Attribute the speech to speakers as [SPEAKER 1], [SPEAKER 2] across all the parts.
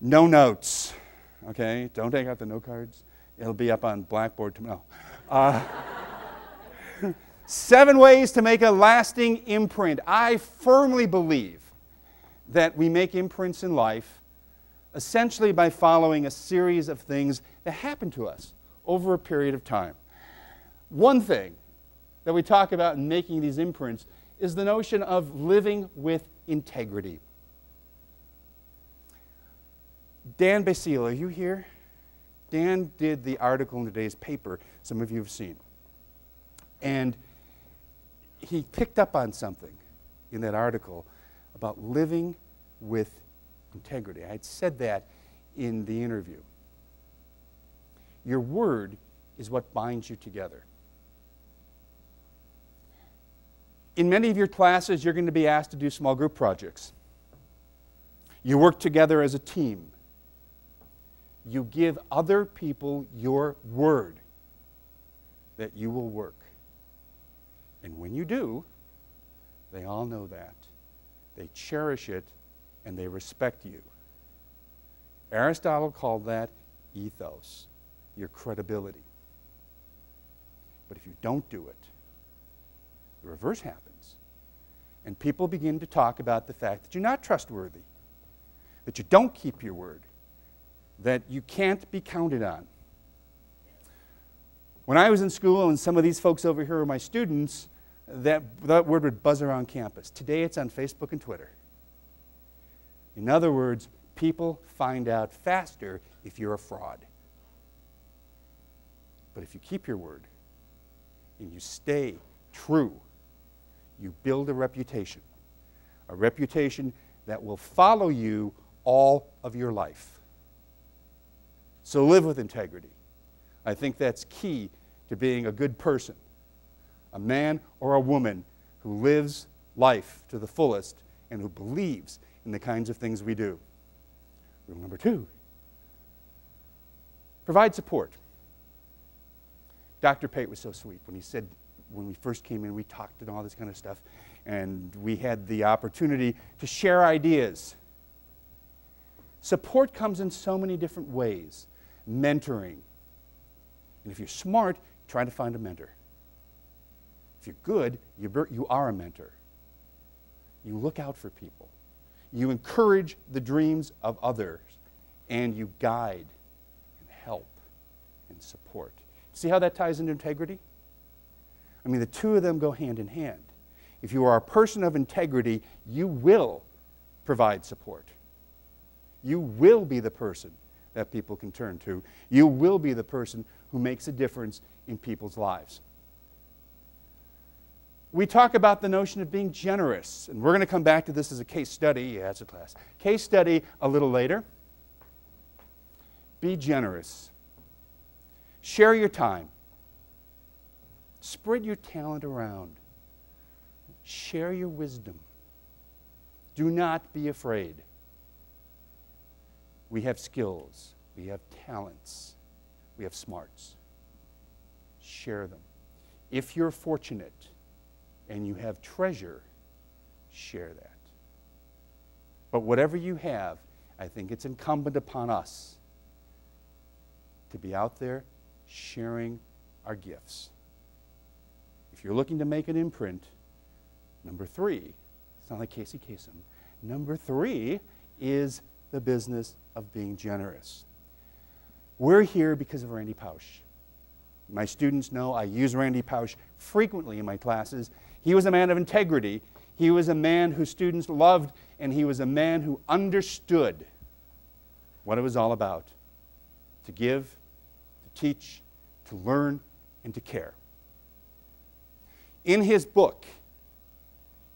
[SPEAKER 1] No notes, okay? Don't take out the note cards. It'll be up on Blackboard tomorrow. 7 ways to make a lasting imprint. I firmly believe that we make imprints in life essentially by following a series of things that happen to us over a period of time. One thing that we talk about in making these imprints is the notion of living with integrity. Dan Basile, are you here? Dan did the article in today's paper, some of you have seen. And he picked up on something in that article about living with integrity. I had said that in the interview. Your word is what binds you together. In many of your classes, you're going to be asked to do small group projects. You work together as a team. You give other people your word that you will work. And when you do, they all know that. They cherish it and they respect you. Aristotle called that ethos, your credibility. But if you don't do it, the reverse happens. And people begin to talk about the fact that you're not trustworthy, that you don't keep your word, that you can't be counted on. When I was in school, and some of these folks over here are my students, that word would buzz around campus. Today it's on Facebook and Twitter. In other words, people find out faster if you're a fraud. But if you keep your word and you stay true, you build a reputation that will follow you all of your life. So live with integrity. I think that's key to being a good person, a man or a woman who lives life to the fullest and who believes in the kinds of things we do. Rule number 2, provide support. Dr. Pate was so sweet when he said, when we first came in, we talked and all this kind of stuff, and we had the opportunity to share ideas. Support comes in so many different ways. Mentoring. And if you're smart, try to find a mentor. If you're good, you are a mentor. You look out for people. You encourage the dreams of others, and you guide and help and support. See how that ties into integrity? I mean, the two of them go hand in hand. If you are a person of integrity, you will provide support. You will be the person that people can turn to. You will be the person who makes a difference in people's lives. We talk about the notion of being generous, and we're going to come back to this as a case study. Yeah, it's a class. Case study a little later. Be generous. Share your time. Spread your talent around. Share your wisdom. Do not be afraid. We have skills. We have talents. We have smarts. Share them. If you're fortunate and you have treasure, share that. But whatever you have, I think it's incumbent upon us to be out there sharing our gifts. If you're looking to make an imprint, number 3, it's not like Casey Kasem, number 3 is the business of being generous. We're here because of Randy Pausch. My students know I use Randy Pausch frequently in my classes. He was a man of integrity. He was a man who students loved, and he was a man who understood what it was all about: to give, to teach, to learn, and to care. In his book,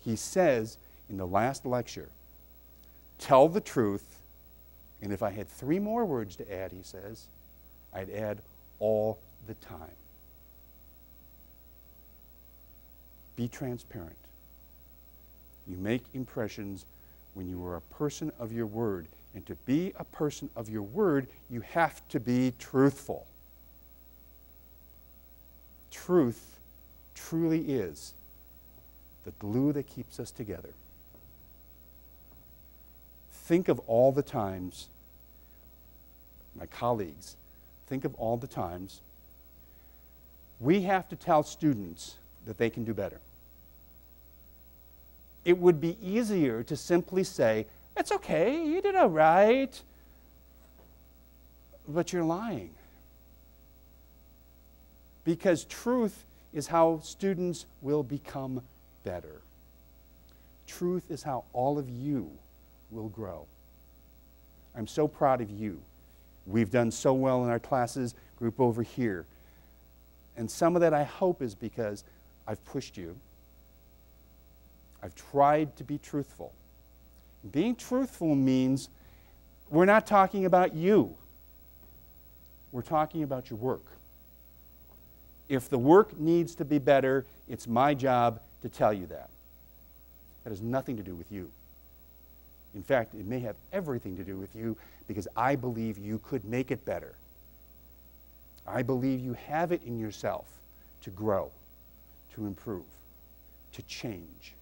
[SPEAKER 1] he says in the last lecture, tell the truth, and if I had 3 more words to add, he says, I'd add all the time. Be transparent. You make impressions when you are a person of your word. And to be a person of your word, you have to be truthful. Truth truly is the glue that keeps us together. Think of all the times my colleagues, think of all the times we have to tell students that they can do better. It would be easier to simply say, "It's okay, you did all right," but you're lying. Because truth is how students will become better. Truth is how all of you will grow. I'm so proud of you. We've done so well in our classes, group over here. And some of that, I hope, is because I've pushed you. I've tried to be truthful. Being truthful means we're not talking about you. We're talking about your work. If the work needs to be better, it's my job to tell you that. That has nothing to do with you. In fact, it may have everything to do with you because I believe you could make it better. I believe you have it in yourself to grow, to improve, to change.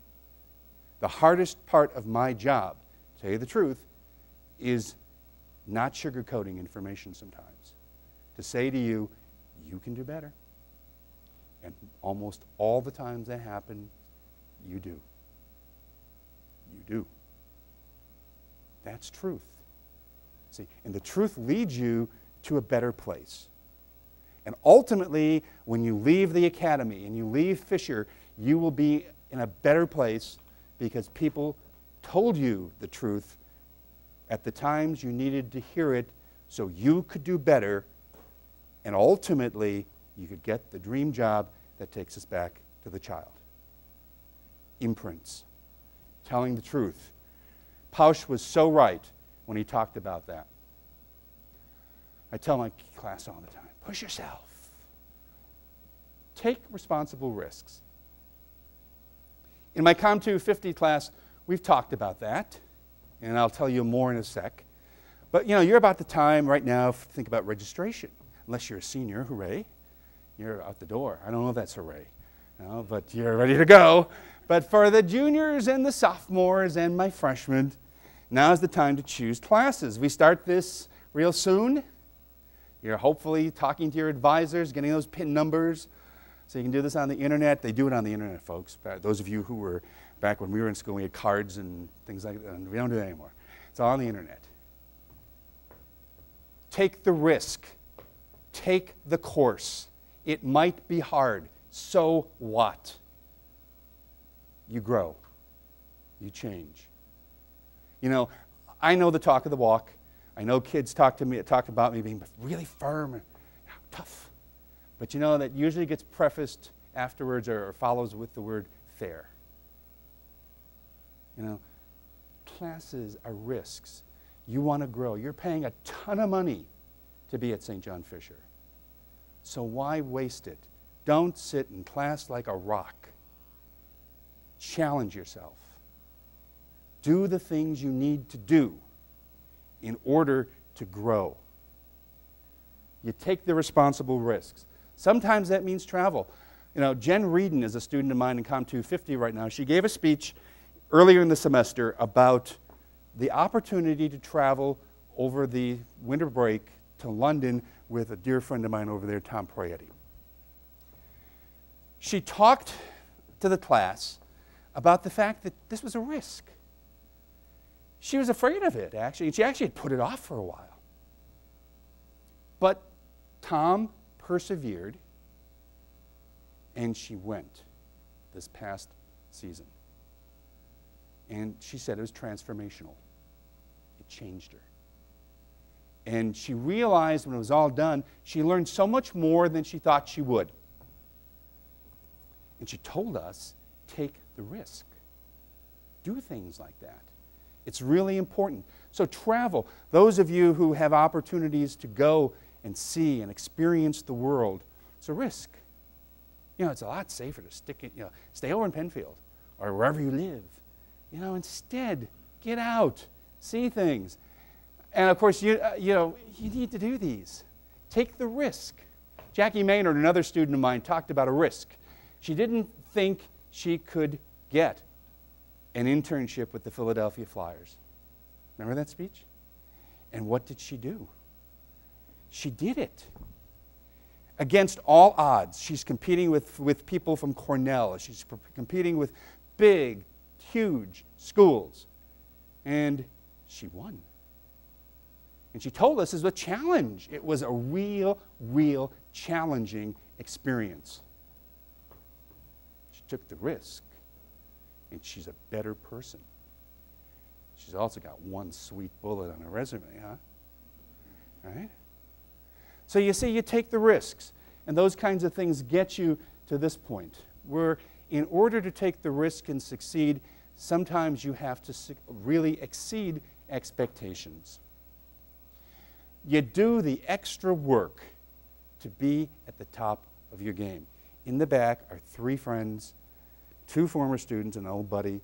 [SPEAKER 1] The hardest part of my job, to tell you the truth, is not sugarcoating information sometimes. To say to you, you can do better. And almost all the times that happen, you do. You do. That's truth. See, and the truth leads you to a better place. And ultimately, when you leave the academy and you leave Fisher, you will be in a better place because people told you the truth at the times you needed to hear it so you could do better, and ultimately you could get the dream job that takes us back to the child. Imprints. Telling the truth. Pausch was so right when he talked about that. I tell my class all the time, push yourself. Take responsible risks. In my Com 250 class, we've talked about that, and I'll tell you more in a sec. But you're about the time right now to think about registration. Unless you're a senior, hooray, you're out the door. I don't know if that's hooray, but you're ready to go. But for the juniors and the sophomores and my freshmen, now's the time to choose classes. We start this real soon. You're hopefully talking to your advisors, getting those PIN numbers, so you can do this on the internet. They do it on the internet, folks. Those of you who were back when we were in school, we had cards and things like that, and we don't do that anymore. It's all on the internet. Take the risk. Take the course. It might be hard. So what? You grow. You change. I know the talk of the walk. I know kids talk about me being really firm and tough. But that usually gets prefaced afterwards or follows with the word fair. Classes are risks. You want to grow. You're paying a ton of money to be at St. John Fisher. So why waste it? Don't sit in class like a rock. Challenge yourself. Do the things you need to do in order to grow. You take the responsible risks. Sometimes that means travel. Jen Reedon is a student of mine in Com 250 right now. She gave a speech earlier in the semester about the opportunity to travel over the winter break to London with a dear friend of mine over there, Tom Proietti. She talked to the class about the fact that this was a risk. She was afraid of it, actually. She actually had put it off for a while. But Tom persevered, and she went this past season. And she said it was transformational. It changed her. And she realized when it was all done, she learned so much more than she thought she would. And she told us, take the risk. Do things like that. It's really important. So travel. Those of you who have opportunities to go and see and experience the world, it's a risk. It's a lot safer to stay over in Penfield or wherever you live. Instead, get out, see things. And of course, you need to do these. Take the risk. Jackie Maynard, another student of mine, talked about a risk. She didn't think she could get an internship with the Philadelphia Flyers. Remember that speech? And what did she do? she did it. Against all odds, she's competing with people from Cornell. She's competing with big, huge schools. And she won. And she told us it was a challenge. It was a real challenging experience. She took the risk, and she's a better person. She's also got one sweet bullet on her resume, huh? Right? So you see, you take the risks, and those kinds of things get you to this point, where in order to take the risk and succeed, sometimes you have to really exceed expectations. You do the extra work to be at the top of your game. In the back are 3 friends, 2 former students, an old buddy,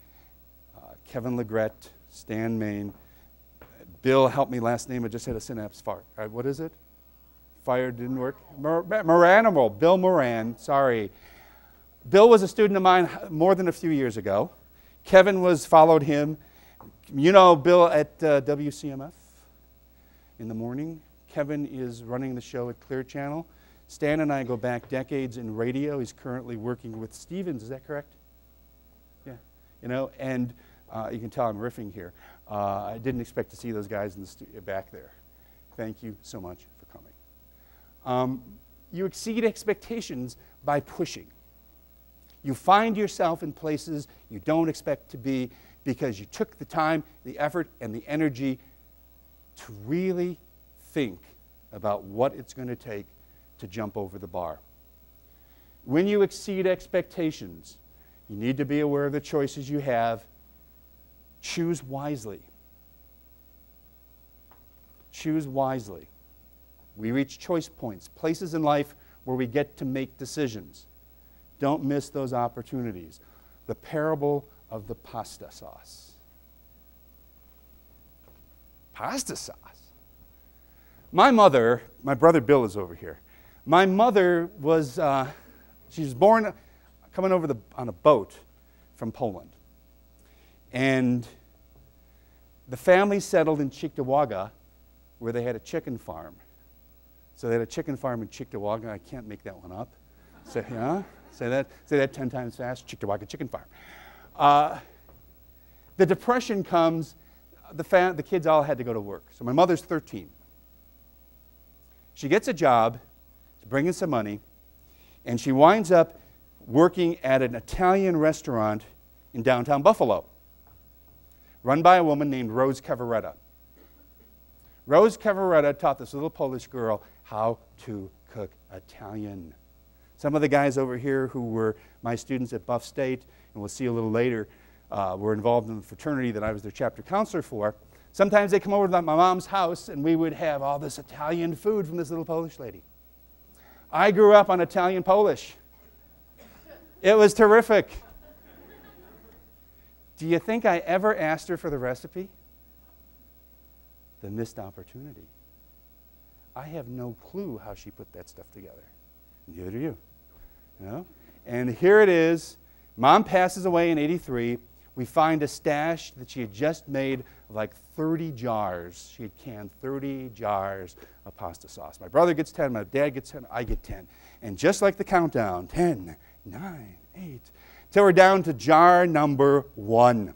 [SPEAKER 1] Kevin Legrette, Stan Main, Bill, help me last name, I just had a synapse fire. What is it? Fire didn't work? Moranimal, Bill Moran, sorry. Bill was a student of mine more than a few years ago. Kevin followed him. You know Bill at WCMF in the morning. Kevin is running the show at Clear Channel. Stan and I go back decades in radio. He's currently working with Stevens, is that correct? Yeah. You know, and you can tell I'm riffing here. I didn't expect to see those guys in the studio back there. Thank you so much for coming. You exceed expectations by pushing. You find yourself in places you don't expect to be because you took the time, the effort, and the energy to really think about what it's going to take to jump over the bar. When you exceed expectations, you need to be aware of the choices you have. Choose wisely. Choose wisely. We reach choice points, places in life where we get to make decisions. Don't miss those opportunities. The parable of the pasta sauce. Pasta sauce. My mother, my brother Bill is over here. My mother was, she was born coming over on a boat from Poland. And the family settled in Cheektowaga where they had a chicken farm. So they had a chicken farm in Cheektowaga. I can't make that one up. So, yeah, say that 10 times fast. Cheektowaga chicken farm. The Depression comes. The kids all had to go to work. So my mother's 13. She gets a job to bring in some money, and she winds up working at an Italian restaurant in downtown Buffalo, run by a woman named Rose Cavaretta. Rose Cavaretta taught this little Polish girl how to cook Italian. Some of the guys over here who were my students at Buff State, and we'll see a little later, were involved in the fraternity that I was their chapter counselor for. Sometimes they come over to my mom's house, and we would have all this Italian food from this little Polish lady. I grew up on Italian Polish. It was terrific. Do you think I ever asked her for the recipe? The missed opportunity. I have no clue how she put that stuff together. Neither do you. You know? And here it is. Mom passes away in '83. We find a stash that she had just made of like 30 jars. She had canned 30 jars of pasta sauce. My brother gets 10, my dad gets 10, I get 10. And just like the countdown, 10, 9, 8, till we're down to jar number 1.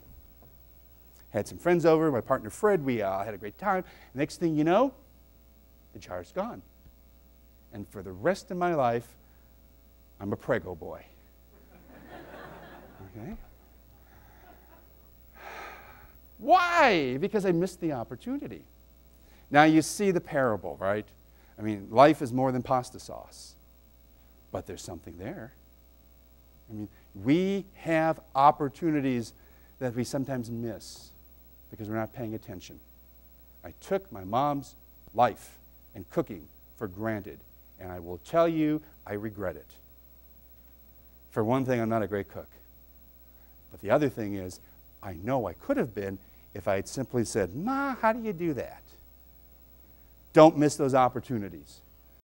[SPEAKER 1] Had some friends over, my partner Fred, we had a great time. Next thing you know, the jar's gone. And for the rest of my life, I'm a Prego boy. Okay? Why? Because I missed the opportunity. Now you see the parable, right? I mean, life is more than pasta sauce. But there's something there. I mean, we have opportunities that we sometimes miss because we're not paying attention. I took my mom's life and cooking for granted, and I will tell you, I regret it. For one thing, I'm not a great cook. But the other thing is, I know I could have been if I had simply said, Ma, how do you do that? Don't miss those opportunities.